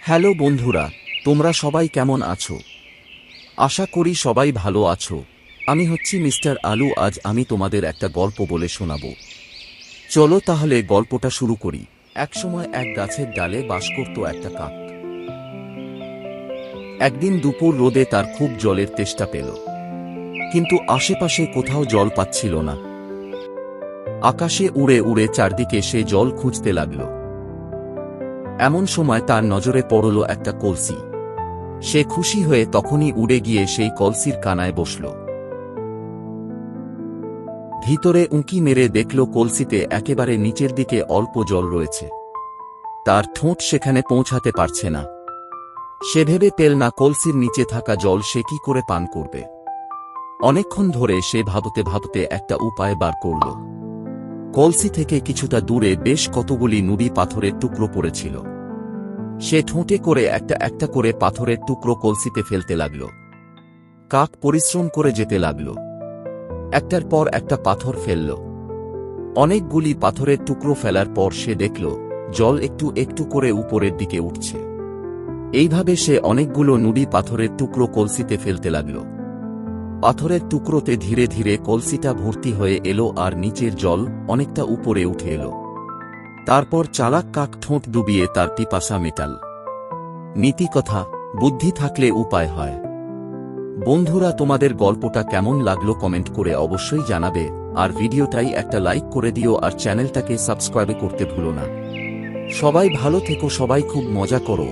Hello বন্ধুরা, তোমরা সবাই কেমন আছো? আশা করি সবাই ভালো আছো। আমি হচ্ছি মিস্টার আলু। আজ আমি তোমাদের একটা গল্প বলে শোনাবো। চলো তাহলে গল্পটা শুরু করি। একসময় এক গাছের ডালে বাস করত একটা কাক। একদিন দুপুর রোদে তার খুব জলের তেষ্টা পেল, কিন্তু আশেপাশে কোথাও জল পাচ্ছিল না। আকাশে উড়ে উড়ে চারদিকে সে জল খুঁজতে লাগল। এমন সময় তার নজরে পড়ল একটা কলসি। সে খুশি হয়ে তখনই উড়ে গিয়ে সেই কলসির কানায় বসল। ভিতরে উঁকি মেরে দেখল কলসিতে একেবারে নিচের দিকে অল্প জল রয়েছে। তার ঠোঁট সেখানে পৌঁছাতে পারছে না। সে ভেবে পেল না কলসির নিচে থাকা জল সে কি করে পান করবে। অনেকক্ষণ ধরে সে ভাবতে ভাবতে একটা উপায় বার করল। কলসি থেকে কিছুটা দূরে বেশ কতগুলি নুড়ি পাথরের টুকরো পড়েছিল। সে ঠোঁটে করে একটা একটা করে পাথরের টুকরো কলসিতে ফেলতে লাগল। কাক পরিশ্রম করে যেতে লাগল। একটার পর একটা পাথর ফেলল। অনেকগুলি পাথরের টুকরো ফেলার পর সে দেখল জল একটু একটু করে উপরের দিকে উঠছে। এইভাবে সে অনেকগুলো নুড়ি পাথরের টুকরো কলসিতে ফেলতে লাগল। পাথরের টুকরোতে ধীরে ধীরে কলসিটা ভর্তি হয়ে এলো আর নিচের জল অনেকটা উপরে উঠে এলো। তারপর চালাক কাক ঠোঁট ডুবিয়ে তার পিপাসা মেটাল। নীতি কথা, বুদ্ধি থাকলে উপায় হয়। বন্ধুরা, তোমাদের গল্পটা কেমন লাগলো কমেন্ট করে অবশ্যই জানাবে, আর ভিডিওটাই একটা লাইক করে দিও আর চ্যানেলটাকে সাবস্ক্রাইব করতে ভুলো না। সবাই ভালো থেকো, সবাই খুব মজা করো।